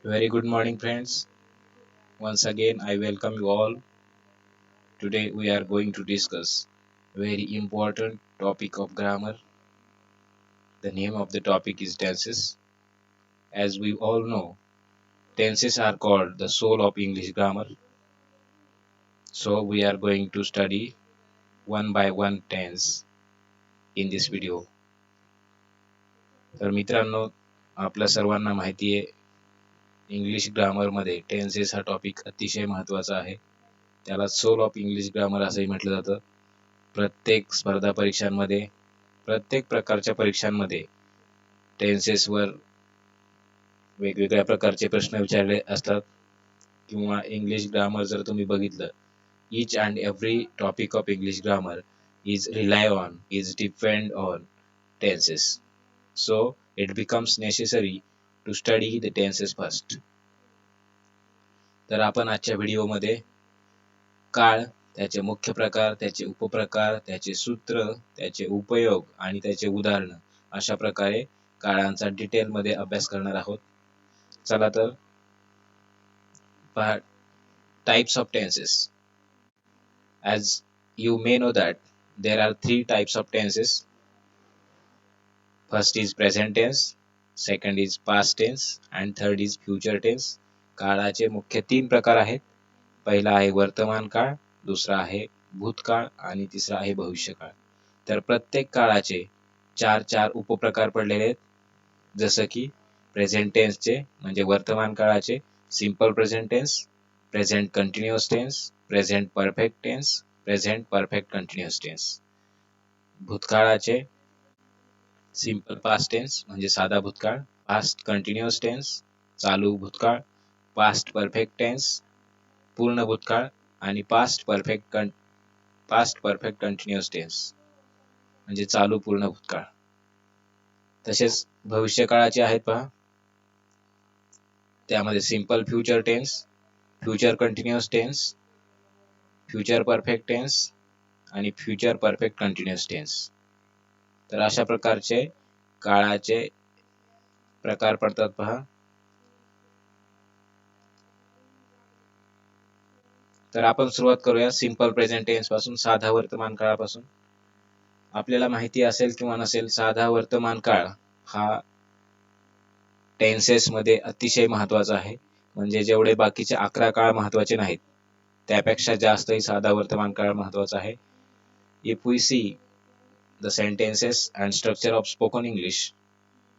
Very good morning, friends. Once again, I welcome you all. Today, we are going to discuss very important topic of grammar. The name of the topic is tenses. As we all know, tenses are called the soul of English grammar. So, we are going to study one by one tense in this video. तर मित्रांनो, आपल्या सर्वांना माहिती आहे English ग्रामरमध्ये tenses हा topic अतिशय महत्त्वाचा आहे. त्याला सोल ऑफ इंग्लिश ग्रामर असंही म्हटलं जातं. प्रत्येक स्पर्धा परीक्षांमध्ये प्रत्येक प्रकारच्या परीक्षांमध्ये टेन्सेसवर वेगवेगळ्या प्रकारचे प्रश्न विचारले असतात किंवा इंग्लिश ग्रामर जर तुम्ही बघितलं, each and every topic of English grammar is depend on tenses. So it becomes necessary to study the tenses first. तर आपण आजच्या व्हिडिओमध्ये काळ, त्याचे मुख्य प्रकार, त्याचे उपप्रकार, त्याचे सूत्र, त्याचे उपयोग आणि त्याचे उदाहरण अशा प्रकारे काळांचा डिटेलमध्ये अभ्यास करणार आहोत. चला तर पहा, types of tenses. As you may know that there are three types of tenses. First is present tense, second is past tense and third is future tense. काळाचे मुख्य तीन प्रकार आहेत. पहिला आहे वर्तमान काळ, दुसरा आहे भूतकाळ आणि तिसरा आहे भविष्यकाळ. तर प्रत्येक काळाचे चार चार उपप्रकार पडलेले आहेत. जसं की प्रेझेंट टेन्सचे म्हणजे वर्तमान काळाचे simple present tense, present continuous tense, present perfect tense, present perfect continuous tense. भूतकाळाचे सिंपल पास्ट टेन्स म्हणजे साधा भूतकाळ, पास्ट कंटिन्युअस टेन्स चालू भूतकाळ, पास्ट परफेक्ट टेन्स पूर्ण भूतकाळ आणि पास्ट परफेक्ट कंटिन्युअस टेन्स म्हणजे चालू पूर्ण भूतकाळ. तसेच भविष्यकाळाचे आहेत पहा, त्यामध्ये simple future tense, future continuous tense, future perfect tense आणि फ्युचर परफेक्ट कंटिन्युअस टेन्स. तर अशा प्रकारचे काळाचे प्रकार पडतात पहा. तर आपण सुरुवात करूया सिंपल प्रेझेंट टेन्स पासून, साधा वर्तमान काळापासून. आपल्याला माहिती असेल किंवा नसेल, साधा वर्तमान काळ हा टेन्सेस मध्ये अतिशय महत्त्वाचा आहे. म्हणजे जेवढे बाकीचे 11 काळ महत्त्वाचे नाहीत, त्यापेक्षा जास्तही साधा वर्तमान काळ महत्त्वाचा आहे. If we see the sentences and structure of spoken English,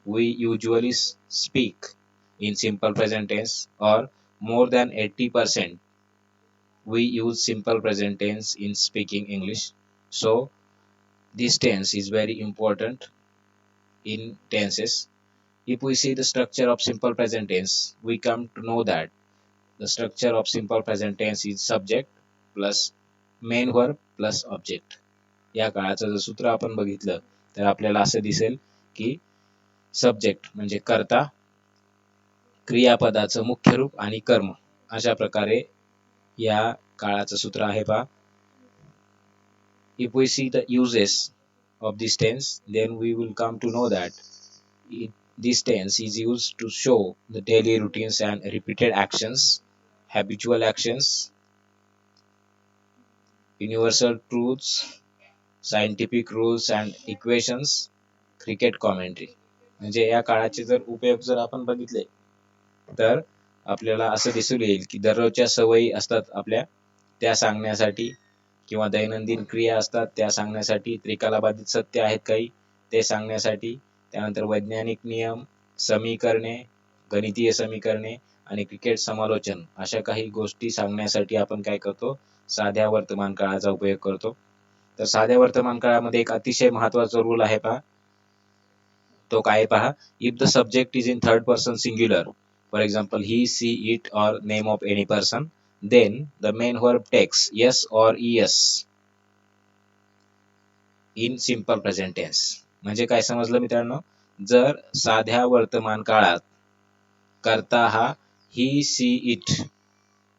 we usually speak in simple present tense, or more than 80% we use simple present tense in speaking English. So this tense is very important in tenses. If we see the structure of simple present tense, we come to know that the structure of simple present tense is subject plus main verb plus object. या काळाचं जर सूत्र आपण बघितलं तर आपल्याला असं दिसेल की सब्जेक्ट म्हणजे कर्ता, क्रियापदाचं मुख्य रूप आणि कर्म अशा प्रकारे या काळाचं सूत्र आहे पहा. If we see the uses of this tense, then we will come to know that this tense is used to show the daily routines and repeated actions, habitual actions, universal truths, scientific rules and equations, cricket commentary. म्हणजे या काळाचे जर उपयोग जर आपण बघितले तर आपल्याला असं दिसून येईल की दररोजच्या सवयी असतात आपल्या, त्या सांगण्यासाठी किंवा दैनंदिन क्रिया असतात त्या सांगण्यासाठी, त्रिकालाबाधित सत्य आहेत काही ते सांगण्यासाठी, त्यानंतर वैज्ञानिक नियम, समीकरणे, गणितीय समीकरणे आणि क्रिकेट समालोचन अशा काही गोष्टी सांगण्यासाठी आपण काय करतो, साध्या वर्तमान काळाचा उपयोग करतो. तर साध्या वर्तमान काळामध्ये एक अतिशय महत्त्वाचा रूल आहे पहा. तो काय पहा, if the subject is in third person singular, for example he, she, it or name of any person, then the main verb takes yes or es in simple present tense. म्हणजे काय समजलं मित्रांनो, जर साध्या वर्तमान काळात कर्ता हा ही, सी, इट,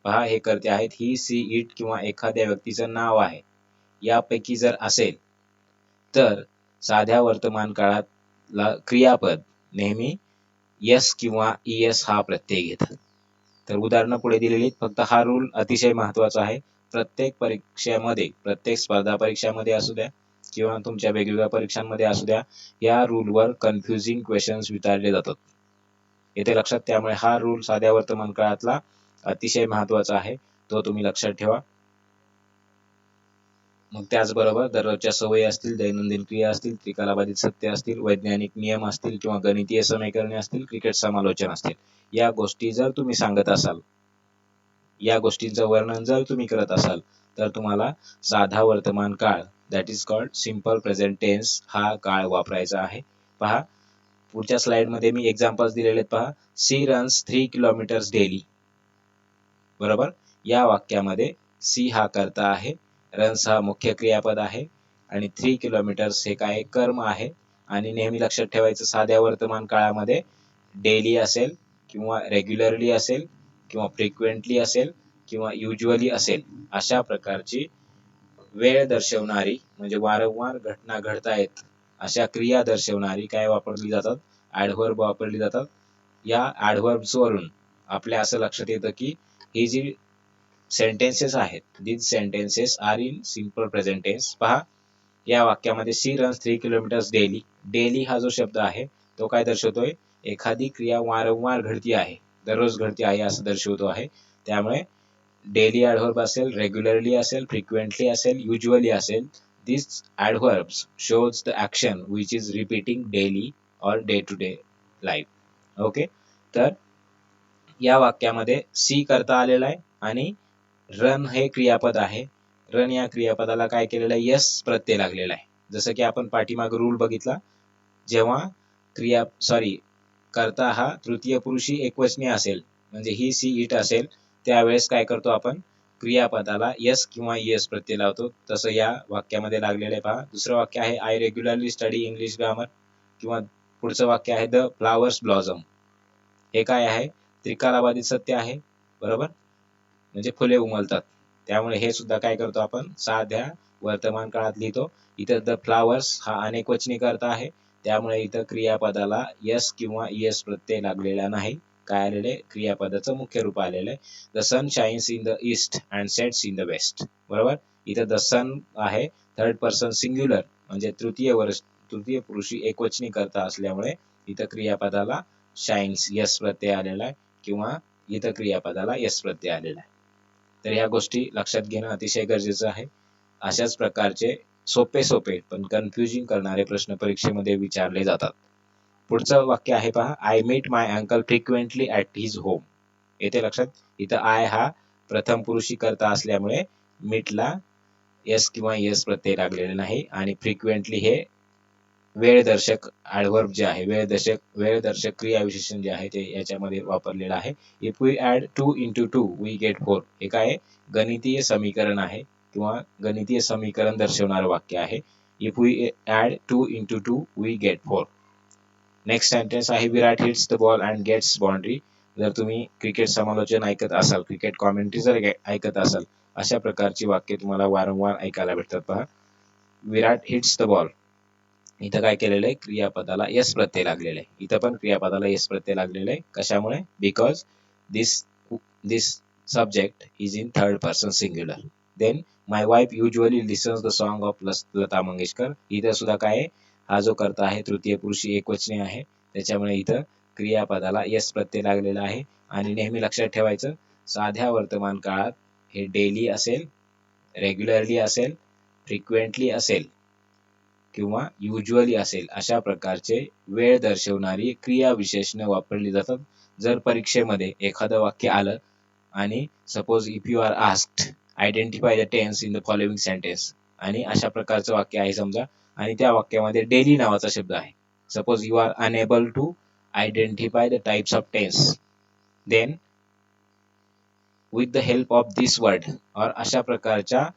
पहा हे कर्ते आहेत, ही, सी, इट किंवा एखाद्या व्यक्तीचं नाव आहे यापैकी जर असेल तर साध्या वर्तमान काळात क्रियापद नेहमी यस किंवा ईएस हा प्रत्यय घेतात. तर उदाहरणं पुढे दिलेली आहेत. फक्त हा रूल अतिशय महत्त्वाचा आहे. प्रत्येक परीक्षेमध्ये, प्रत्येक स्पर्धा परीक्षामध्ये असू द्या किंवा तुमच्या वेगवेगळ्या परीक्षांमध्ये असू द्या, या रूलवर कन्फ्युजिंग क्वेश्चन्स विचारले जातात. येथे लक्षात, त्यामुळे हा रूल साध्या वर्तमान काळातला अतिशय महत्त्वाचा आहे, तो तुम्ही लक्षात ठेवा. मग त्याचबरोबर दररोजच्या सवयी असतील, दैनंदिन क्रिया असतील, त्रिकालाबाधित सत्य असतील, वैज्ञानिक नियम असतील किंवा गणितीय समीकरणे असतील, क्रिकेट समालोचन असतील, या गोष्टी जर तुम्ही सांगत असाल, या गोष्टींचं वर्णन जर तुम्ही करत असाल, तर तुम्हाला साधा वर्तमान काळ, that is called simple present tense, हा काळ वापरायचा आहे. पहा पुढच्या स्लाइडमध्ये मी एक्झाम्पल्स दिलेले आहेत. पहा, सी रन्स 3 किलोमीटर्स डेली. बरोबर, या वाक्यामध्ये सी हा कर्ता आहे, रन्स हा मुख्य क्रियापद आहे आणि 3 किलोमीटर्स हे काय कर्म आहे. आणि नेहमी लक्षात ठेवायचं, साध्या वर्तमान काळामध्ये डेली असेल किंवा रेग्युलरली असेल किंवा फ्रिक्वेंटली असेल किंवा युज्युअली असेल, अशा प्रकारची वेळ दर्शवणारी म्हणजे वारंवार घटना घडतायत अशा क्रिया दर्शवणारी काय वापरली जातात, ॲडव्हर्ब वापरली जातात. या ॲडव्हर्ब्स वरून आपल्या असं लक्षात येतं की ही जी सेंटेन्सेस आहेत, these sentences are in simple present tense. पहा, या वाक्यामध्ये she runs 3 kilometres daily. Daily हा जो शब्द आहे तो काय दर्शवतोय, एखादी क्रिया वारंवार घडती आहे, दररोज घडती आहे असं दर्शवतो आहे. त्यामुळे डेली ॲडव्हर्ब असेल, रेग्युलरली असेल, फ्रिक्वेंटली असेल, युज्युअली असेल, these adverbs shows the action which is repeating daily or day to day life. Okay, तर या वाक्यामध्ये सी करता आलेला आहे आणि रन हे क्रियापद आहे. रन या क्रियापदाला काय केलेलं आहे, यस प्रत्यय लागलेला आहे. जसं की आपण पाठीमाग रूल बघितला, जेव्हा करता हा तृतीय पुरुषी एकवचनी असेल, म्हणजे ही सी इट असेल, त्यावेळेस काय करतो आपण, क्रियापदाला यस किंवा येस प्रत्यय लावतो. तसं या वाक्यामध्ये लागलेलं आहे. पहा, दुसरं वाक्य आहे I regularly study English grammar, किंवा पुढचं वाक्य आहे द फ्लावर्स ब्लॉझम. हे काय आहे, त्रिकालाबाधित सत्य आहे. बरोबर, म्हणजे फुले उमलतात. त्यामुळे हे सुद्धा काय करतो आपण, साध्या वर्तमान काळात लिहितो. इथं द फ्लावर्स हा अनेकवचनी करता आहे, त्यामुळे इथं क्रियापदाला यस किंवा येस प्रत्यय लागलेला नाही. काय आलेले, क्रियापदाचं मुख्य रूप आलेलं आहे. The sun shines in the east and sets in the west. बरोबर, इथं द सन आहे थर्ड पर्सन सिंग्युलर, म्हणजे तृतीय पुरुषी एकवचनी करता असल्यामुळे इथं क्रियापदाला शाईन्स यस प्रत्यय आलेला आहे किंवा इथं क्रियापदाला यस प्रत्यय आलेला आहे. तर ह्या गोष्टी लक्षात घेणं अतिशय गरजेचं आहे. अशाच प्रकारचे सोपे पण कन्फ्युजिंग करणारे प्रश्न परीक्षेमध्ये विचारले जातात. पुढचं वाक्य आहे पहा, I meet my uncle frequently at his home. येथे लक्षात, इथं आय हा प्रथम पुरुषी करता असल्यामुळे मीटला यस किंवा येस प्रत्यय लागलेले नाही आणि फ्रिक्वेंटली हे वेळदर्शक ॲडव्हर्ब जे आहे, वेळदर्शक क्रियाविशेषण जे आहे ते याच्यामध्ये वापरलेलं आहे. If we add 2 into 2 we get 4. हे काय, गणितीय समीकरण आहे किंवा गणितीय समीकरण दर्शवणारं वाक्य आहे. If we add 2 into 2 we get 4. Next sentence आहे Virat hits the ball and gets boundary. जर तुम्ही क्रिकेट समालोचन ऐकत असाल, क्रिकेट कॉमेंट्री जर ऐकत असाल, अशा प्रकारची वाक्य तुम्हाला वारंवार ऐकायला भेटतात. पहा, विराट हिट्स द बॉल, इथं काय केलेलं आहे, क्रियापदाला यस प्रत्यय लागलेला आहे. इथं पण क्रियापदाला यस प्रत्यय लागलेला आहे. कशामुळे, because this subject is in third person singular. Then my wife usually listens the song of Lata Mangeshkar. इथं सुद्धा काय, हा जो करता आहे तृतीय पुरुषी एकवचनी आहे, त्याच्यामुळे इथं क्रियापदाला यस प्रत्यय लागलेला आहे. आणि नेहमी लक्षात ठेवायचं, साध्या वर्तमान काळात हे डेली असेल, रेग्युलरली असेल, फ्रिक्वेंटली असेल किंवा युज्युअली असेल, अशा प्रकारचे वेळ दर्शवणारी क्रियाविशेषणे वापरली जातात. जर परीक्षेमध्ये एखादं वाक्य आलं आणि suppose if you are asked identify the tense in the following sentence, आणि अशा प्रकारचं वाक्य आहे समजा, आणि त्या वाक्यामध्ये डेली नावाचा शब्द आहे, suppose you are unable to identify the types of tense, then with the help of this word, और अशा प्रकारच्या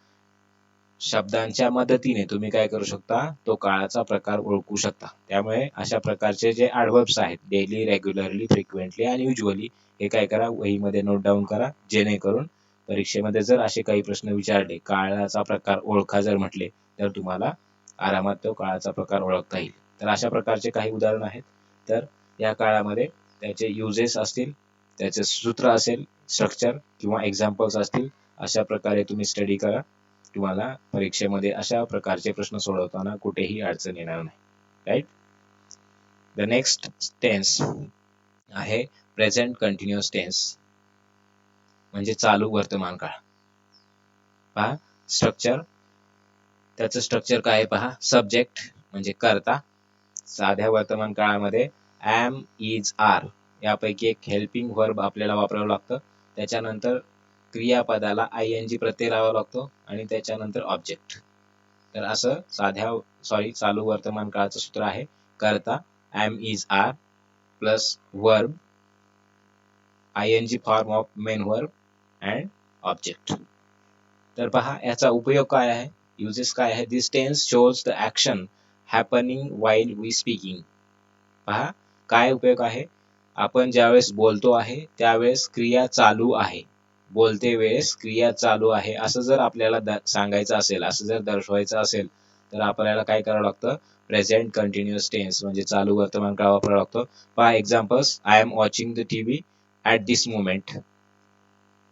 शब्दांच्या मदतीने तुम्ही काय करू शकता, तो काळाचा प्रकार ओळखू शकता. त्यामुळे अशा प्रकारचे जे ॲडव्हर्ब्स आहेत, डेली, रेग्युलरली, फ्रिक्वेंटली आणि युज्युअली, हे काय करा, वहीमध्ये नोट डाऊन करा, जेणेकरून परीक्षेमध्ये जर असे काही प्रश्न विचारले, काळाचा प्रकार ओळखा जर म्हटले, तर तुम्हाला आरामात तो काळाचा प्रकार ओळखता येईल. तर अशा प्रकारचे काही उदाहरण आहेत. तर या काळामध्ये त्याचे युजेस असतील, त्याचे सूत्र असेल, स्ट्रक्चर किंवा एक्झाम्पल्स असतील, अशा प्रकारे तुम्ही स्टडी करा. तुम्हाला परीक्षेमध्ये अशा प्रकारचे प्रश्न सोडवताना कुठेही अडचण येणार नाही. राईट. द नेक्स्ट टेन्स आहे प्रेझेंट कंटिन्युअस टेन्स, म्हणजे चालू वर्तमान काळ. पहा स्ट्रक्चर, त्याचं स्ट्रक्चर काय आहे पहा. सब्जेक्ट म्हणजे कर्ता. साध्या वर्तमान काळामध्ये एम, इज, आर यापैकी एक हेल्पिंग वर्ब आपल्याला वापरावं लागतं. त्याच्यानंतर क्रियापदाला आयएनजी प्रत्यय लावावा लागतो आणि त्याच्यानंतर ऑब्जेक्ट. तर असं चालू वर्तमान काळाचं सूत्र आहे. कर्ता am, is, are plus verb I N G form of main verb and object. तर पहा याचा उपयोग काय आहे, युजेस काय आहे. This tense shows the action happening while we speaking. पहा काय उपयोग आहे. आपण ज्यावेळेस बोलतो आहे त्यावेळेस क्रिया चालू आहे, बोलते वेळेस क्रिया चालू आहे असं जर आपल्याला सांगायचं असेल, असं जर दर्शवायचं असेल, तर आपल्याला काय करावं लागतं. प्रेझेंट कंटिन्युअस टेन्स म्हणजे चालू वर्तमान काळ वापरावं लागतं. पहा examples. I am watching the TV at this moment.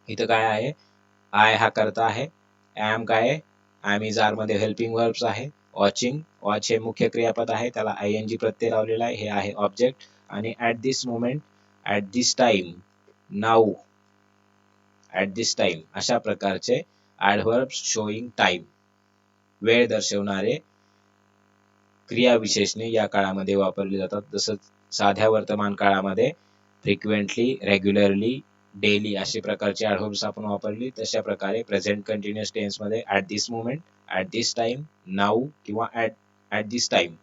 इथं काय आहे, आय हा करता आहे, एम काय आहे, एम इज आर मध्ये हेल्पिंग वर्ब्स आहे, वॉचिंग, वॉच हे मुख्य क्रियापद आहे, त्याला आयएनजी प्रत्यय लावलेला आहे, हे आहे ऑब्जेक्ट, आणि at this moment, at this time, now, at this time अशा प्रकारचे ऍडव्हर्ब्स शोईंग टाइम, वेळ दर्शवणारे क्रियाविशेषणे या काळामध्ये वापरली जातात. जसं साध्या वर्तमान काळामध्ये फ्रिक्वेंटली, रेग्युलरली, डेली अशा प्रकारचे ऍडव्हर्ब्स आपण वापरली, तशा प्रकारे प्रेझेंट कंटिन्युअस टेन्स मध्ये at this moment, at this time, now किंवा ऍट दिस टाइम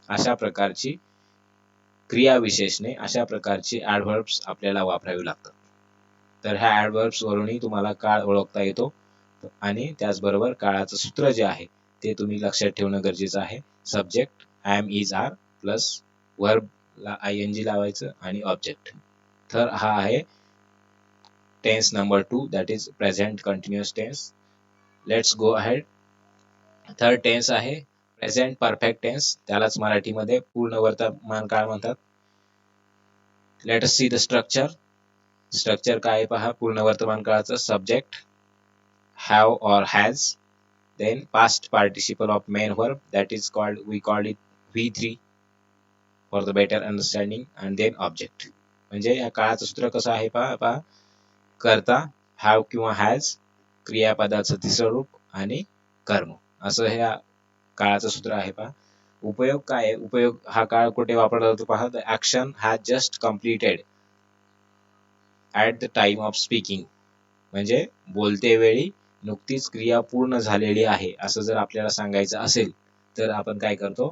अशा प्रकारची क्रियाविशेषणे, अशा प्रकारची ऍडव्हर्ब्स आपल्याला वापरावी लागतात. तर ह्या ऍडव्हर्ब्स वरूनही तुम्हाला काळ ओळखता येतो आणि त्याचबरोबर काळाचं सूत्र जे आहे ते तुम्ही लक्षात ठेवणं गरजेचं आहे. Subject am, is, are plus verb ला आयएनजी लावायचं आणि ऑब्जेक्ट. तर हा आहे tense number 2, that is present continuous tense. Let's go ahead. Third tense आहे प्रेझेंट परफेक्ट टेन्स, त्यालाच मराठीमध्ये पूर्ण वर्तमान काळ म्हणतात. Let us see the structure. Structure काय पहा पूर्ण वर्तमान काळाचं. Subject have or has, then past participle of main verb, that is called, we call it V3 for the better understanding, and then object. म्हणजे या काळाचं सूत्र कसं आहे पहा. कर्ता हॅव किंवा हॅज, क्रियापदाचं तिसरं रूप आणि कर्म, असं हे काळाचं सूत्र आहे पहा. उपयोग काय आहे, उपयोग हा काळ कुठे वापरला जातो पहा. The action has just completed at the time of speaking, म्हणजे बोलते वेळी नुकतीच क्रिया पूर्ण झालेली आहे असं जर आपल्याला सांगायचं असेल तर आपण काय करतो,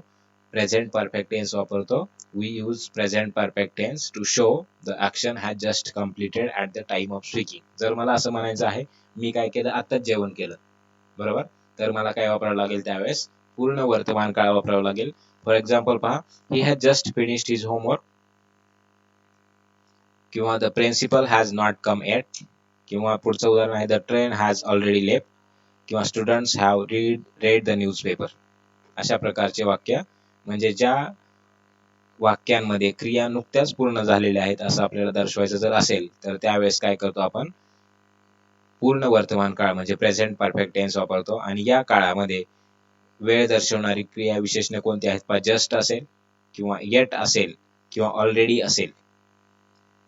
प्रेझेंट परफेक्ट टेन्स वापरतो. We use present perfect tense to show the action has just completed at the time of speaking. जर मला असं म्हणायचं आहे मी काय केलं, आताच जेवण केलं, बरोबर, तर मला काय वापरावं लागेल त्यावेळेस पूर्ण वर्तमान काळ वापरावं लागेल. फॉर एक्झाम्पल पहा, he has just finished his homework, किंवा the principal has not come yet, किंवा पुढचं उदाहरण आहे the train has already left, किंवा students have read the newspaper. अशा प्रकारचे वाक्य, म्हणजे ज्या वाक्यांमध्ये क्रिया नुकत्याच पूर्ण झालेल्या आहेत असं आपल्याला दर्शवायचं जर असेल तर त्यावेळेस काय करतो आपण, पूर्ण वर्तमान काळ म्हणजे प्रेझेंट परफेक्ट टेन्स वापरतो. आणि या काळामध्ये वेळ दर्शवणारी क्रिया विशेषणे कोणती आहेत पहा. जस्ट असेल, किंवा येट असेल, किंवा ऑलरेडी असेल.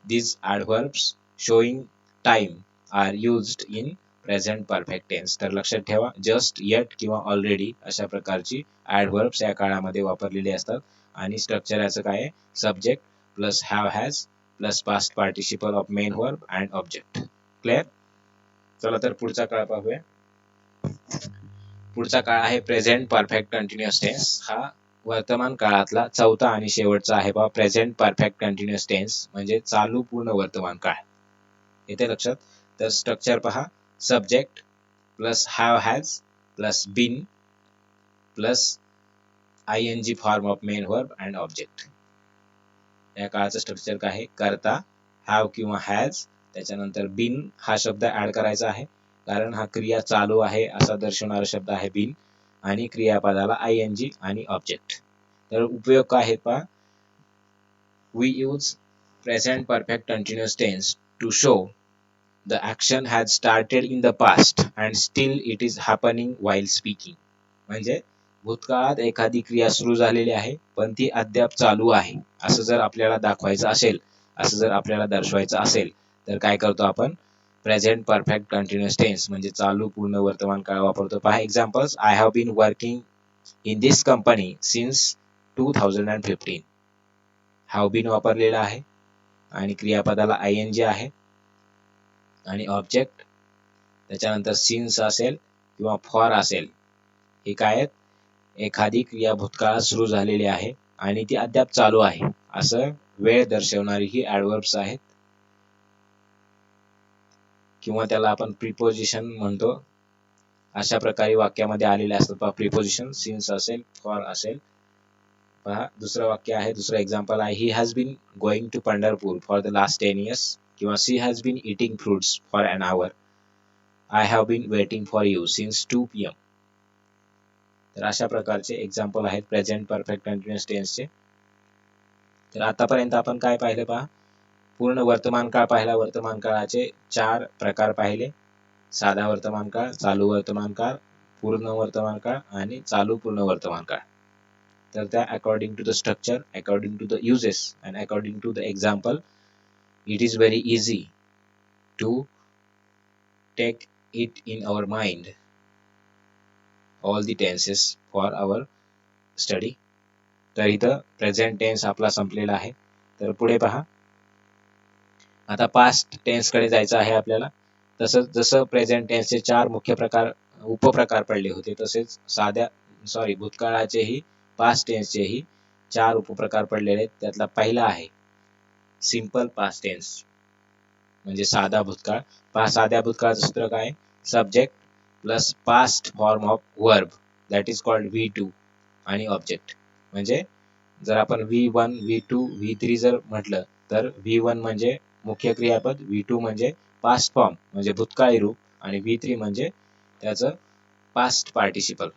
These adverbs showing time are used in present perfect tense. तर लक्षात ठेवा, जस्ट, येट किंवा ऑलरेडी अशा प्रकारची ऍडव्हर्ब्स या काळामध्ये वापरलेली असतात. आणि स्ट्रक्चर याचं काय आहे, subject plus have has plus past participle of main verb and object. Clear. चला तर पुढचा काळ पाहूया. पुढचा काळ आहे प्रेझेंट परफेक्ट कंटिन्युअस टेन्स. हा वर्तमान काळातला चौथा आणि शेवटचा आहे पहा. प्रेझेंट परफेक्ट कंटिन्युअस टेन्स म्हणजे चालू पूर्ण वर्तमान काळ. येते लक्षात. तर स्ट्रक्चर पहा, subject plus have has plus been plus I N G form of main verb and object. या काळाचं स्ट्रक्चर काय आहे, कर्ता हॅव किंवा हॅज, त्याच्यानंतर बीन हा शब्द ऍड करायचा आहे कारण हा क्रिया चालू आहे असा दर्शवणारा शब्द आहे बीन, आणि क्रियापदाला आयएनजी आणि ऑब्जेक्ट. तर उपयोग काय आहेत पहा. We use present perfect continuous tense to show the action has started in the past and still it is happening while speaking. म्हणजे भूतकाळात एखादी क्रिया सुरू झालेली आहे पण ती अद्याप चालू आहे असं जर आपल्याला दाखवायचं असेल, असं जर आपल्याला दर्शवायचं असेल तर काय करतो आपण, प्रेझेंट परफेक्ट कंटिन्युअस टेन्स म्हणजे चालू पूर्ण वर्तमान काळ वापरतो. पहा examples, I have been working in this company since 2015. Have been वापरलेला आहे आणि क्रियापदाला आयएनजी आहे आणि ऑब्जेक्ट, त्याच्यानंतर सिन्स असेल किंवा फॉर असेल. हे काय आहेत, एखादी क्रिया भूतकाळात सुरू झालेली आहे आणि ती अद्याप चालू आहे असं वेळ दर्शवणारी ही ऍडव्हर्ब्स आहेत किंवा त्याला आपण प्रिपोजिशन म्हणतो. अशा प्रकारे वाक्यामध्ये आलेले असतात पहा प्रिपोजिशन, सिन्स असेल, फॉर असेल. पहा दुसरं वाक्य आहे, दुसरं एक्झाम्पल आहे, he has been going to Pandharpur for the last 10 years किंवा she has been eating fruits for an hour. I have been waiting for you since 2 PM. तर अशा प्रकारचे एक्झाम्पल आहेत प्रेझेंट परफेक्ट कंटिन्युअस टेन्सचे. तर आतापर्यंत आपण काय पाहिलं पहा, पूर्ण वर्तमान काळ पाहिला, वर्तमान काळाचे 4 प्रकार पाहिले, साधा वर्तमान काळ, चालू वर्तमान काळ, पूर्ण वर्तमान काळ आणि चालू पूर्ण वर्तमान काळ. तर त्या according to the structure, according to the uses and according to the example, it is very easy to take it in our mind all the tenses for our study. तर इथं प्रेझेंट टेन्स आपला संपलेला आहे. तर पुढे पहा, आता past tense कडे जायचं आहे आपल्याला. तसंच जसं प्रेझेंट टेन्सचे 4 मुख्य प्रकार, उपप्रकार पडले होते, तसेच भूतकाळाचेही पास्ट टेन्सचेही 4 उपप्रकार पडलेले आहेत. त्यातला पहिला आहे सिंपल पास्ट टेन्स म्हणजे साधा भूतकाळ. पहा साध्या भूतकाळाचं सूत्र काय, subject plus past form of verb that is called V2 आणि ऑब्जेक्ट. म्हणजे जर आपण V1, V2, V3 जर म्हटलं तर V1 म्हणजे मुख्य क्रियापद, V2 म्हणजे पास्ट फॉर्म म्हणजे भूतकाळी रूप आणि V3 म्हणजे त्याचं पास्ट पार्टिसिपल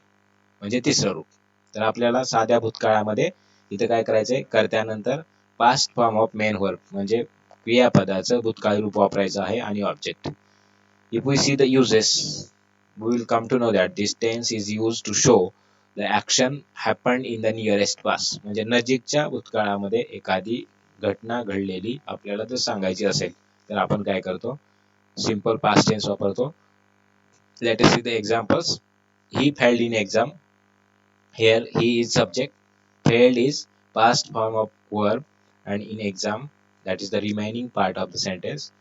म्हणजे तिसरं रूप. तर आपल्याला साध्या भूतकाळामध्ये इथं काय करायचंय, कर्त्यानंतर past form of main verb म्हणजे क्रियापदाचं भूतकाळी रूप वापरायचं आहे आणि object. If we see the uses, we will come to know that this tense is used to show the action happened in the nearest past. म्हणजे नजीकच्या भूतकाळामध्ये एखादी घटना घडलेली आपल्याला जर सांगायची असेल तर आपण काय करतो, सिंपल पास्ट टेन्स वापरतो. Let us see the examples. He failed in exam. Here he is subject. Failed is past form of verb and in exam that is the remaining part of the sentence.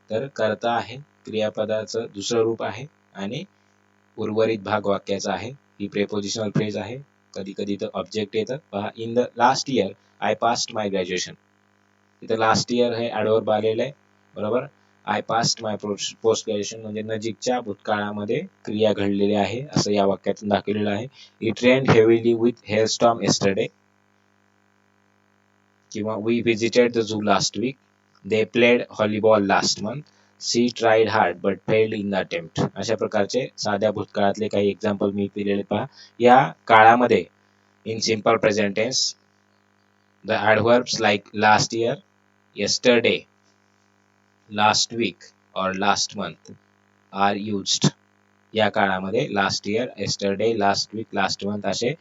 तर कर्ता आहे, क्रियापदाचं दुसरं रूप आहे आणि उर्वरित भाग वाक्याचा आहे. ही प्रेपोजिशनल फ्रेज आहे. कधी कधी तर ऑब्जेक्ट येतं. पहा, in the last year I passed my graduation. इथं लास्ट इयर हे ऍडव्हर्ब आलेलं आहे, बरोबर. I passed my post graduation म्हणजे नजीकच्या भूतकाळामध्ये क्रिया घडलेली आहे असं या वाक्यातून दाखवलेलं आहे. It rained heavily with hailstorm yesterday किंवा we visited the zoo last week. They played volleyball last month. She tried hard but failed in the attempt. अशा प्रकारचे साध्या भूतकाळातले काही एक्झाम्पल मी दिलेले पहा. या काळामध्ये in simple present tense the adverbs like last year, yesterday, last week or last month are used. या काळामध्ये last year, yesterday, last week, last month असे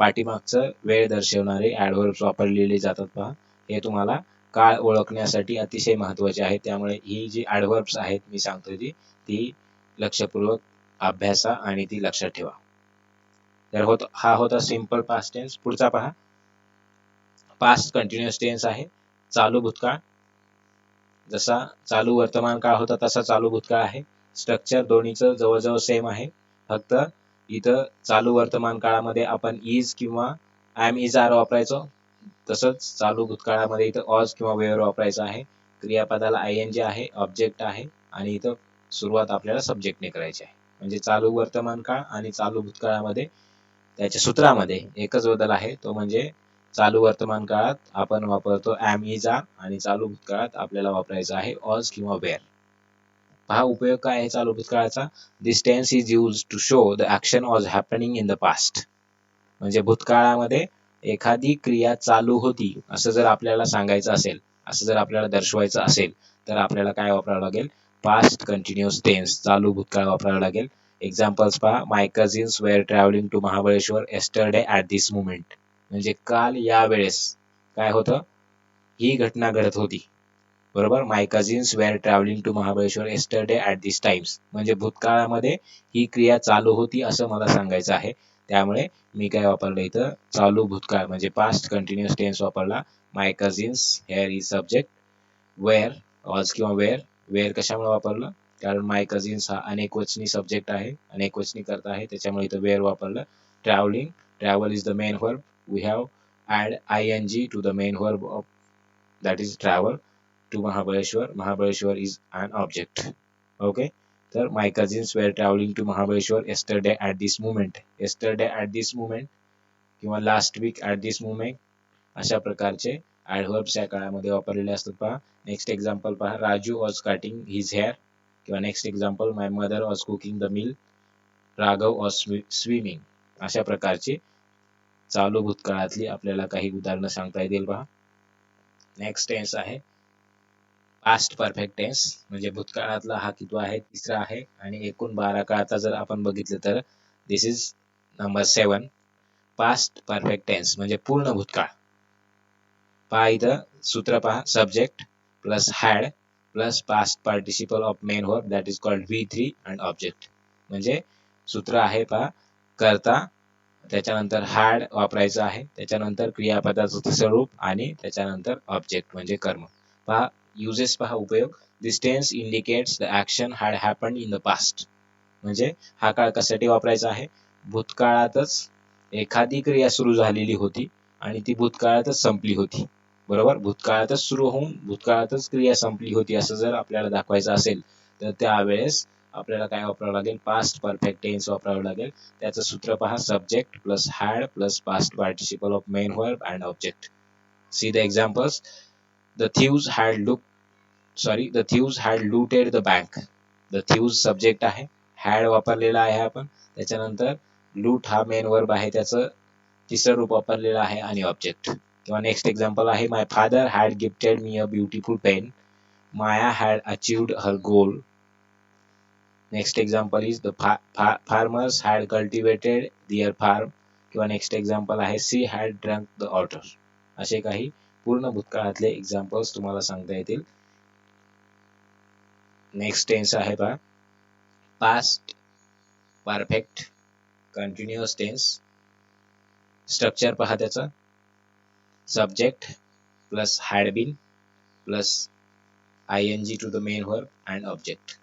पाठीमागचं वेळ दर्शवणारे ऍडव्हर्ब्स वापरलेले जातात पहा. हे तुम्हाला काळ ओळखण्यासाठी अतिशय महत्त्वाचे आहे. त्यामुळे ही जी ऍडव्हर्ब्स आहेत मी सांगतोय ती लक्षपूर्वक अभ्यासा आणि ती लक्षात ठेवा. तर हा होता सिंपल पास्ट टेन्स. पुढचा पहा, पास्ट कंटिन्युअस टेन्स आहे, चालू भूतकाळ. जसा चालू वर्तमान काळ होता तसा चालू भूतकाळ आहे. स्ट्रक्चर दोन्हीचं जवळजवळ सेम आहे, फक्त इथं चालू वर्तमान काळामध्ये आपण इज किंवा एम इज आर वापरायचो, तसंच चालू भूतकाळामध्ये इथं ऑज किंवा वेअर वापरायचं आहे. क्रियापदाला आयएनजी आहे, ऑब्जेक्ट आहे आणि इथं सुरुवात आपल्याला सब्जेक्टने करायची आहे. म्हणजे चालू वर्तमान काळ आणि चालू भूतकाळामध्ये त्याच्या सूत्रामध्ये एकच बदल आहे, तो म्हणजे चालू वर्तमान काळात आपण वापरतो एम इज आर आणि चालू भूतकाळात आपल्याला वापरायचं आहे ऑज किंवा वेअर. पहा उपयोग काय आहे चालू भूतकाळाचा. This tense is use to show the action was happening in the past. म्हणजे भूतकाळामध्ये एखादी क्रिया चालू होती असं जर आपल्याला सांगायचं असेल असं जर आपल्याला दर्शवायचं असेल तर आपल्याला काय वापरावं लागेल, पास्ट कंटिन्युअस टेन्स, चालू भूतकाळ वापरावं लागेल. एक्झाम्पल्स पहा, my cousins were travelling to Mahabaleshwar yesterday at this moment. म्हणजे काल या वेळेस काय होतं, ही घटना घडत होती. बरोबर, my cousins were travelling to Mahabaleshwar yesterday at this times, म्हणजे भूतकाळामध्ये ही क्रिया चालू होती असं मला सांगायचं आहे. त्यामुळे मी काय वापरलं इथं, चालू भूतकाळ म्हणजे पास्ट कंटिन्युअस टेन्स वापरला. My cousins, here is subject, were was किंवा वेअर. वेअर कशामुळे वापरलं, कारण माय कझिन्स हा अनेकवचनी सब्जेक्ट आहे, अनेकवचनी करता आहे, त्याच्यामुळे इथं वेअर वापरलं. Travelling, travel is the main verb, we have add ing to the main verb of that is travel to Mahabaleshwar. Mahabaleshwar is an object. Okay, तर my cousins were travelling to Mahabaleshwar yesterday at this moment. Yesterday at this moment किंवा last week at this moment अशा प्रकारचे ॲडव्हर्ब्स या काळामध्ये वापरलेले असतात. पहा, next example पहा, Raju was cutting his hair. किंवा next example, my mother was cooking the meal, Raghav was swimming. अशा प्रकारची चालू भूतकाळातली आपल्याला काही उदाहरणं सांगता येतील. पहा, नेक्स्ट टेन्स आहे पास्ट परफेक्ट टेन्स, म्हणजे भूतकाळातला हा कितवा आहे, तिसरा आहे, आणि एकूण 12 काळाचा जर आपण बघितलं तर this is number 7. Past perfect tense म्हणजे पूर्ण भूतकाळ. पहा इथं सूत्र पहा, subject plus had plus past participle of main verb that is called V3 and object. म्हणजे सूत्र आहे पहा, कर्ता, त्याच्यानंतर हॅड वापरायचं आहे, त्याच्यानंतर क्रियापदाचं स्वरूप आणि त्याच्यानंतर ऑब्जेक्ट म्हणजे कर्म. पहा युजेस, पहा उपयोग. This tense indicates the action had happened in the past. म्हणजे हा काळ कशासाठी वापरायचा आहे, भूतकाळातच एखादी क्रिया सुरू झालेली होती आणि ती भूतकाळातच संपली होती. बरोबर, भूतकाळातच सुरू होऊन भूतकाळातच क्रिया संपली होती असं जर आपल्याला दाखवायचं असेल तर त्यावेळेस आपल्याला काय वापरावं लागेल, पास्ट परफेक्ट टेन्स वापरावं लागेल. त्याचं सूत्र पहा, subject plus had plus past participle of main verb and object. C the examples. The thieves had looted the bank. The thieves subject आहे, हॅड वापरलेला आहे आपण, त्याच्यानंतर लूट हा मेन वर्ब आहे, त्याचं तिसरं रूप वापरलेलं आहे आणि ऑब्जेक्ट. किंवा नेक्स्ट एक्झाम्पल आहे, my father had gifted me a beautiful pen. Maya had achieved her goal. Next example is the farmers had cultivated their farm. किंवा नेक्स्ट एक्झाम्पल आहे, she had drunk the water. असे काही पूर्ण भूतकाळातले examples तुम्हाला सांगता येतील. Next tense आहे पहा, past perfect continuous tense. Structure पहा त्याचं, subject plus had been plus ing to the main verb and object.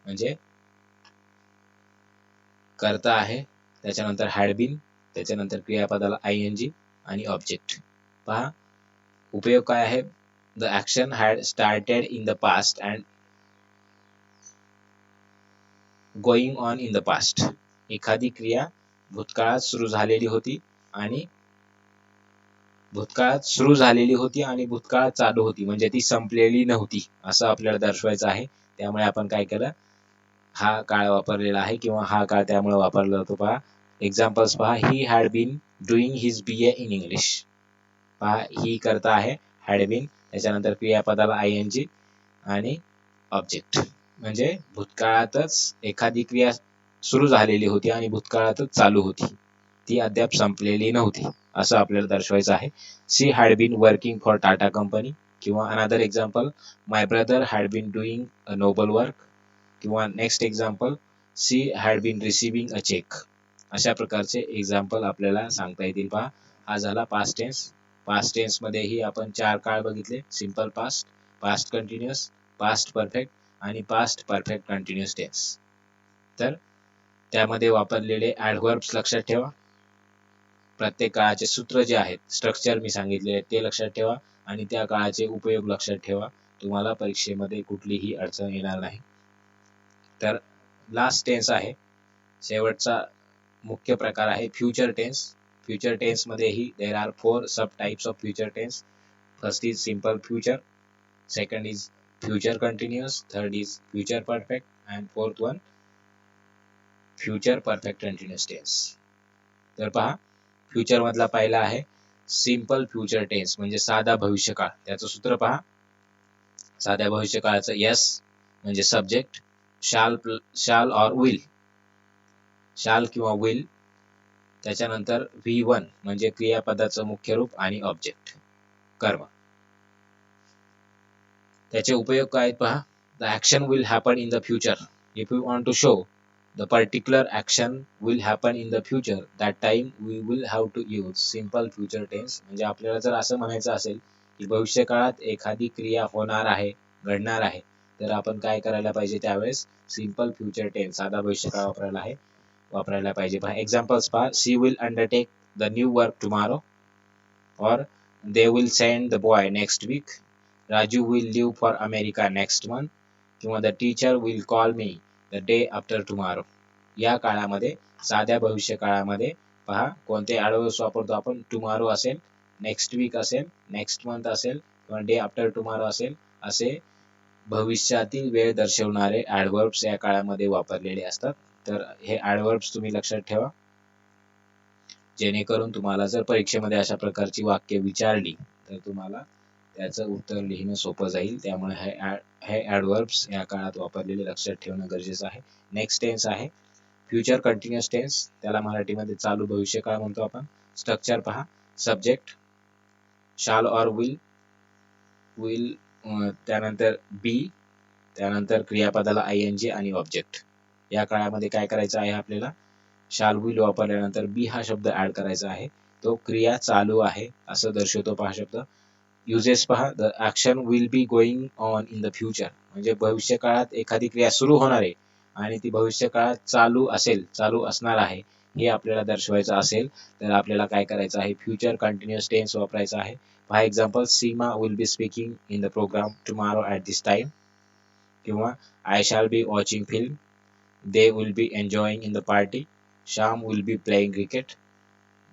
म्हणजे कर्ता आहे, त्याच्यानंतर हॅड बीन, त्याच्यानंतर क्रियापदाला ing आणि ऑब्जेक्ट. पहा उपयोग काय आहे, the action had started in the past and going on in the past. एखादी क्रिया भूतकाळात सुरू झालेली होती आणि भूतकाळात चालू होती, म्हणजे ती संपलेली नव्हती असं आपल्याला दर्शवायचं आहे. त्यामुळे आपण काय केलं, हा काळ वापरलेला आहे किंवा हा काळ त्यामुळे वापरला जातो. पहा एक्झाम्पल्स पहा, he had been doing his BA in English. पहा ही करता आहे, हॅड बीन, त्याच्यानंतर क्रियापदाला ing आणि ऑब्जेक्ट. म्हणजे भूतकाळातच एखादी क्रिया सुरू झालेली होती आणि भूतकाळातच चालू होती, ती अद्याप संपलेली नव्हती असं आपल्याला दर्शवायचं आहे. She had been working for Tata company. किंवा another example, my brother had been doing a noble work. किंवा next example, she had been receiving a cheque. अशा प्रकारचे एक्झाम्पल आपल्याला सांगता येतील. पहा हा झाला पास्ट टेन्स. पास्ट टेन्समध्येही आपण 4 काळ बघितले, simple past, past continuous, past perfect आणि पास्ट परफेक्ट कंटिन्युअस टेन्स. तर त्यामध्ये वापरलेले ॲडव्हर्ब्स लक्षात ठेवा, प्रत्येक काळाचे सूत्र जे आहेत, स्ट्रक्चर मी सांगितले ते लक्षात ठेवा आणि त्या काळाचे उपयोग लक्षात ठेवा. तुम्हाला परीक्षेमध्ये कुठलीही अडचण येणार नाही. तर लास्ट टेन्स आहे, शेवटचा मुख्य प्रकार आहे फ्युचर टेन्स. फ्युचर टेन्समध्येही there are 4 sub types of future tense. First is simple future, second is future continuous, third is future perfect and fourth one future perfect continuous tense. तर पहा future मधला पहिला आहे सिंपल फ्युचर टेन्स म्हणजे साधा भविष्यकाळ. त्याचं सूत्र पहा. साध्या भविष्यकाळाचं यस म्हणजे सब्जेक्ट, शाल और विल, शाल किंवा विल, त्याच्यानंतर V1 म्हणजे क्रियापदाचं मुख्य रूप आणि ऑब्जेक्ट कर्म. त्याचे उपयोग काय आहेत पहा. The action will happen in the future. If you want to show the particular action will happen in the future, that time we will have to use simple future tense. म्हणजे आपल्याला जर असं म्हणायचं असेल की भविष्यकाळात एखादी क्रिया होणार आहे, घडणार आहे, तर आपण काय करायला पाहिजे त्यावेळेस सिंपल फ्युचर टेन्स साधा भविष्यकाळ वापरायला पाहिजे. पहा एक्झाम्पल्स पहा. She will undertake the new work tomorrow, or they will send the boy next week. Raju will leave for America next month. किंवा the teacher will call me the day after tomorrow. या काळामध्ये साध्या भविष्य काळामध्ये पहा कोणते ॲडवर्ब्स वापरतो आपण. टुमॉरो असेल, नेक्स्ट वीक असेल, नेक्स्ट मंथ असेल किंवा डे आफ्टर टुमॉरो असेल, असे भविष्यातील वेळ दर्शवणारे ॲडवर्ब्स या काळामध्ये वापरलेले असतात. तर हे ॲडवर्ब्स तुम्ही लक्षात ठेवा, जेणेकरून तुम्हाला जर परीक्षेमध्ये अशा प्रकारची वाक्य विचारली तर तुम्हाला त्याचं उत्तर लिहिणं सोपं जाईल. त्यामुळे हे ॲडवर्ब्स या काळात वापरलेले लक्षात ठेवणं गरजेचं आहे. नेक्स्ट टेन्स आहे फ्युचर कंटिन्युअस टेन्स. त्याला मराठीमध्ये चालू भविष्यकाळ म्हणतो आपण. स्ट्रक्चर पहा. सब्जेक्ट, शाल और विल, त्यानंतर बी, त्यानंतर क्रियापदाला ING आणि ऑब्जेक्ट. या काळामध्ये काय करायचं आहे आपल्याला. शाल विल वापरल्यानंतर बी हा शब्द ऍड करायचा आहे. तो क्रिया चालू आहे असं दर्शवतो पहा शब्द. युजेस पहा. The action will be going on in the future. म्हणजे भविष्यकाळात एखादी क्रिया सुरू होणार आहे आणि ती भविष्यकाळात चालू असेल, चालू असणार आहे, हे आपल्याला दर्शवायचं असेल तर आपल्याला काय करायचं आहे. फ्युचर कंटिन्युअस टेन्स वापरायचा आहे. पहा example. Seema will be speaking in the programme tomorrow at this time. किंवा I shall be watching film. They will be enjoying in the party. Sham will be playing cricket.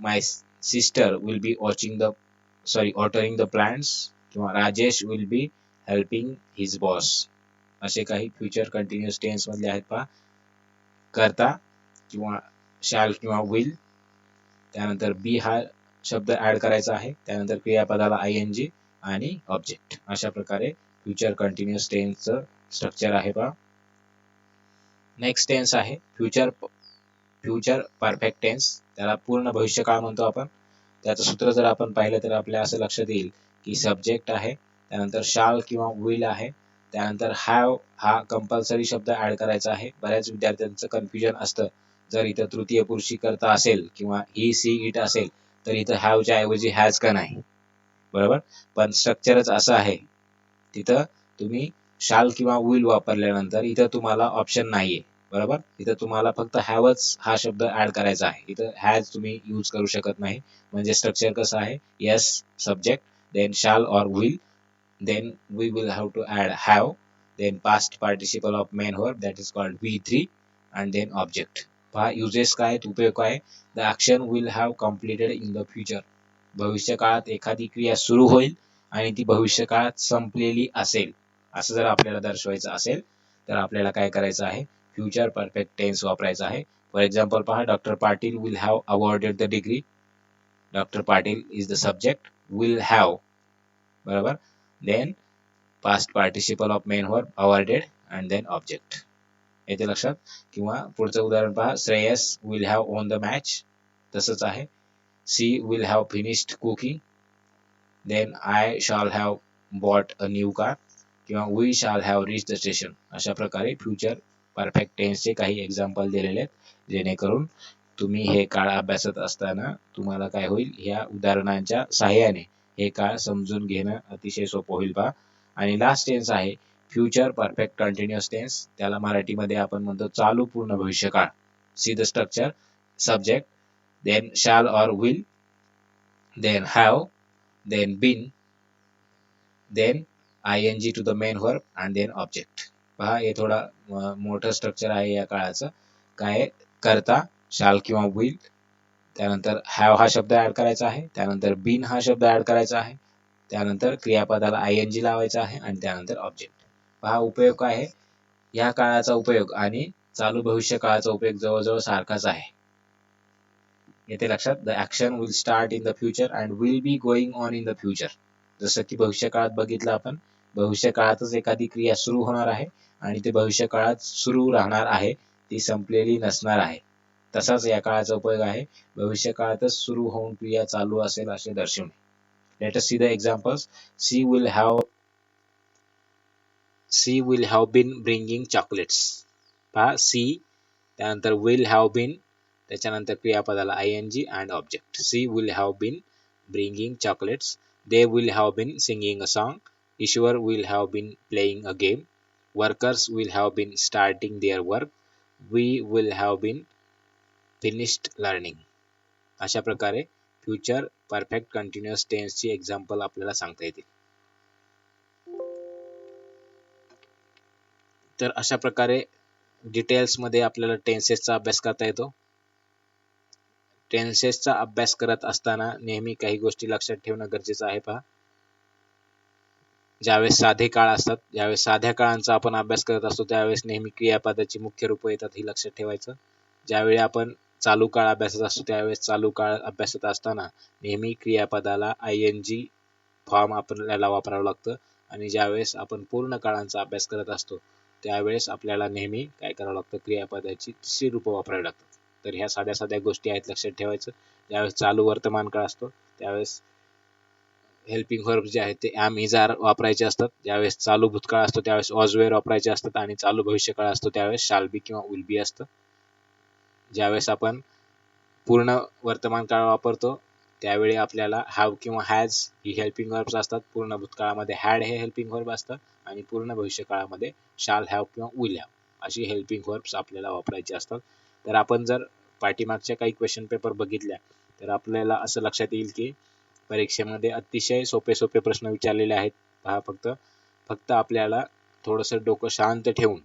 My sister will be watering the plants. किंवा Rajesh will be helping his boss. असे काही future continuous tense मधले आहेत पहा. करता किंवा shall किंवा will, त्यानंतर बी हा शब्द ऍड करायचा आहे, त्यानंतर क्रियापदाला ING आणि ऑब्जेक्ट. अशा प्रकारे फ्युचर कंटिन्युअस टेन्सचं स्ट्रक्चर आहे पहा. नेक्स्ट टेन्स आहे फ्युचर परफेक्ट टेन्स. त्याला पूर्ण भविष्यकाळ म्हणतो आपण. त्याचं सूत्र जर आपण पाहिलं तर आपल्या असं लक्षात येईल की सब्जेक्ट आहे, त्यानंतर शाल किंवा विल आहे, त्यानंतर हॅव हा कंपल्सरी शब्द ऍड करायचा आहे. बऱ्याच विद्यार्थ्यांचं कन्फ्युजन असतं, जर इथं तृतीय पुरुषी करता असेल किंवा ही सी इट असेल तर इथं हॅवच्या ऐवजी हॅज का नाही, बरोबर. पण स्ट्रक्चरच असं आहे, तिथं तुम्ही शाल किंवा विल वापरल्यानंतर इथं तुम्हाला ऑप्शन नाहीये, बरोबर. इथं तुम्हाला फक्त हॅवच हा शब्द ऍड करायचा आहे. इथं हॅज तुम्ही यूज करू शकत नाही. म्हणजे स्ट्रक्चर कसं आहे. Yes subject, then shall or will, then we will have to add have, then past participle of main verb that is called V3 and then object. पहा युजेस काय आहेत, उपयोग काय. The action will have completed in the future. भविष्यकाळात एखादी क्रिया सुरू होईल आणि ती भविष्यकाळात संपलेली असेल असं जर आपल्याला दर्शवायचं असेल तर आपल्याला काय करायचं आहे. फ्युचर परफेक्ट टेन्स वापरायचा आहे. फॉर एक्झाम्पल पहा. Doctor Patil will have awarded the degree. Doctor Patil is the subject, will have, बरोबर. Then past participle of main verb awarded and then object. येते लक्षात. किंवा पुढचं उदाहरण पहा. Shreyas will have own the match. तसंच आहे. She will have finished cooking. Then I shall have bought a new car. किंवा we shall have reach the station. अशा प्रकारे फ्युचर परफेक्ट टेन्सचे काही एक्झाम्पल दिलेले आहेत, जेणेकरून तुम्ही हे काळ अभ्यासत असताना तुम्हाला काय होईल, ह्या उदाहरणांच्या सहाय्याने हे काळ समजून घेणं अतिशय सोपं होईल पहा. आणि लास्ट टेन्स आहे फ्युचर परफेक्ट कंटिन्युअस टेन्स. त्याला मराठीमध्ये आपण म्हणतो चालू पूर्ण भविष्यकाळ. See the structure. Subject, then shall or will, then have, then been, then ING to the main verb and then object. पहा हे थोडा मोठं स्ट्रक्चर आहे या काळाचं. काय करता शाल किंवा विल, त्यानंतर हॅव हा शब्द ऍड करायचा आहे, त्यानंतर बीन हा शब्द ऍड करायचा आहे, त्यानंतर क्रियापदाला ING लावायचा आहे आणि त्यानंतर ऑब्जेक्ट. पहा उपयोग काय आहे. या काळाचा उपयोग आणि चालू भविष्य काळाचा उपयोग जवळजवळ सारखाच आहे. येते लक्षात. The action will start in the future and will be going on in the future. जसं की भविष्य काळात बघितलं आपण, भविष्य काळातच एखादी क्रिया सुरू होणार आहे आणि ते भविष्य काळात सुरू राहणार आहे, ती संपलेली नसणार आहे. तसाच या काळाचा उपयोग आहे, भविष्य काळातच सुरू होऊन क्रिया चालू असेल असे दर्शवणे. Let us see the examples. She will have been bringing chocolates. पहा, सी त्यानंतर विल हॅव बीन, त्याच्यानंतर क्रियापदाला I N G and object. She will have been bringing chocolates. They will have been singing a song. Ishwar will have been playing a game. Workers will have been starting their work. We will have been finished learning. अशा प्रकारे future perfect continuous टेन्सची example आपल्याला सांगता येतील. तर अशा प्रकारे डिटेल्समध्ये आपल्याला टेन्सेसचा अभ्यास करता येतो. टेन्सेसचा अभ्यास करत असताना नेहमी काही गोष्टी लक्षात ठेवणं गरजेचं आहे. पहा, ज्यावेळेस साधे काळ असतात, ज्यावेळेस साध्या काळांचा आपण अभ्यास करत असतो, त्यावेळेस नेहमी क्रियापदाची मुख्य रूपं येतात, ही लक्षात ठेवायचं. ज्यावेळी आपण चालू काळ अभ्यासत असतो, त्यावेळेस चालू काळ अभ्यासत असताना नेहमी क्रियापदाला आयएनजी फॉर्म आपल्याला वापरावं लागतं. आणि ज्यावेळेस आपण पूर्ण काळांचा अभ्यास करत असतो, त्यावेळेस आपल्याला नेहमी काय करावं लागतं, क्रियापदाची तिसरी रूपं वापरावी लागतात. तर ह्या साध्या साध्या गोष्टी आहेत, लक्षात ठेवायचं. ज्यावेळेस चालू वर्तमान काळ असतो, त्यावेळेस हेल्पिंग वर्ब जे आहेत ते ॲम इज आर वापरायचे असतात. ज्यावेळेस चालू भूतकाळ असतो, त्यावेळेस वॉज वेअर वापरायचे असतात. आणि चालू भविष्यकाळ असतो, त्यावेळेस शाल बी किंवा विल बी असतं. ज्यावेळेस आपण पूर्ण वर्तमान काळ वापरतो, त्यावेळी आपल्याला हॅव किंवा हॅज ही हेल्पिंग वर्ब्स असतात. पूर्ण भूतकाळामध्ये हॅड हे हेल्पिंग वर्ब असतं आणि पूर्ण भविष्यकाळामध्ये शाल हॅव किंवा विल हॅव अशी हेल्पिंग वर्ब्स आपल्याला वापरायची असतात. तर आपण जर पाठीमागच्या काही क्वेश्चन पेपर बघितल्या, तर आपल्याला असं लक्षात येईल की परीक्षेमध्ये अतिशय सोपे सोपे प्रश्न विचारलेले आहेत. पहा, फक्त आपल्याला थोडंसं डोकं शांत ठेवून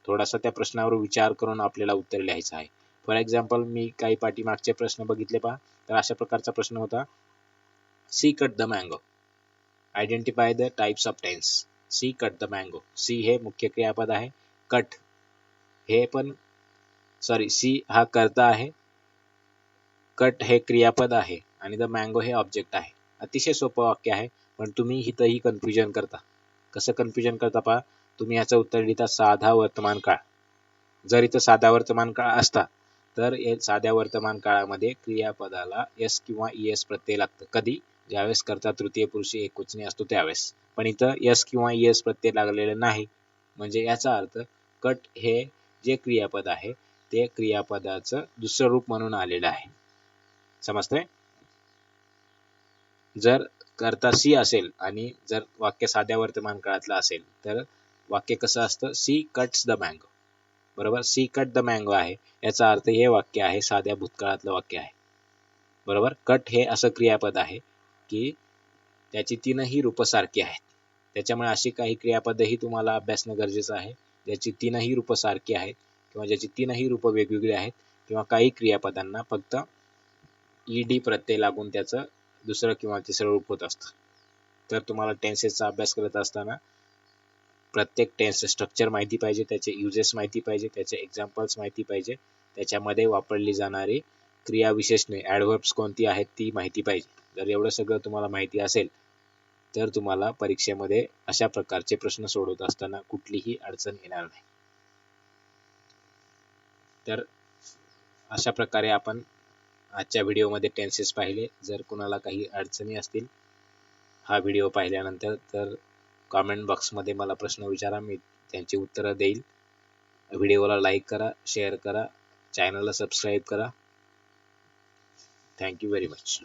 थोडासा त्या प्रश्नावर विचार करून आपल्याला उत्तर लिहायचं आहे. फॉर एक्झाम्पल, मी काही पाठीमागचे प्रश्न बघितले. पहा, तर अशा प्रकारचा प्रश्न होता, she cut the mango. Identify the types of tense. She cut the mango. She हे मुख्य क्रियापद आहे. कट हे पण सी हा कर्ता आहे. कट हे क्रियापद आहे आणि द मँगो हे ऑब्जेक्ट आहे. अतिशय सोपं वाक्य आहे, पण तुम्ही इथंही कन्फ्युजन करता. कसं कन्फ्युजन करता? पहा, तुम्ही याचं उत्तर लिहिता साधा वर्तमान काळ. जर इथं साधा वर्तमान काळ असता, तर साध्या वर्तमान काळामध्ये क्रियापदाला एस किंवा ईएस प्रत्यय लागतं. कधी? ज्यावेळेस कर्ता तृतीय पुरुषी एकवचनी असतो त्यावेळेस. पण इथं एस किंवा ईएस प्रत्यय लागलेले नाही. म्हणजे याचा अर्थ कट हे जे क्रियापद आहे, ते क्रियापदाचं दुसरं रूप म्हणून आलेलं आहे. समजतंय? जर कर्ता सी असेल आणि जर वाक्य साध्या वर्तमान काळातलं असेल, तर वाक्य कसं असतं? She cuts the mango. बरोबर, सी कट द मँगो आहे, याचा अर्थ हे वाक्य आहे साध्या भूतकाळातलं वाक्य आहे. बरोबर, कट हे असं क्रियापद आहे की त्याची तीनही रूपं सारखी आहेत. त्याच्यामुळे अशी काही क्रियापदही तुम्हाला अभ्यासणं गरजेचं आहे ज्याची तीनही रूपं सारखी आहेत किंवा ज्याची तीनही रूपं वेगवेगळी आहेत, किंवा काही क्रियापदांना फक्त ईडी प्रत्यय लागून त्याचं दुसरं किंवा तिसरं रूप होत असतं. तर तुम्हाला टेन्सेसचा अभ्यास करत असताना प्रत्येक टेन्स स्ट्रक्चर माहिती पाहिजे, त्याचे युजेस माहिती पाहिजे, त्याचे एक्झाम्पल्स माहिती पाहिजे, त्याच्यामध्ये वापरली जाणारी क्रियाविशेषणे ॲडव्हर्ब्स कोणती आहेत ती माहिती पाहिजे. जर एवढं सगळं तुम्हाला माहिती असेल, तर तुम्हाला परीक्षेमध्ये अशा प्रकारचे प्रश्न सोडवत असताना कुठलीही अडचण येणार नाही. तर अशा प्रकारे आपण आजच्या व्हिडिओमध्ये टेन्सेस पाहिले. जर कुणाला काही अडचणी असतील हा व्हिडिओ पाहिल्यानंतर, तर कॉमेंट बॉक्समध्ये मला प्रश्न विचारा, मी त्यांची उत्तरं देईल. व्हिडिओला लाईक करा, शेअर करा, चॅनलला सबस्क्राईब करा. Thank you very much.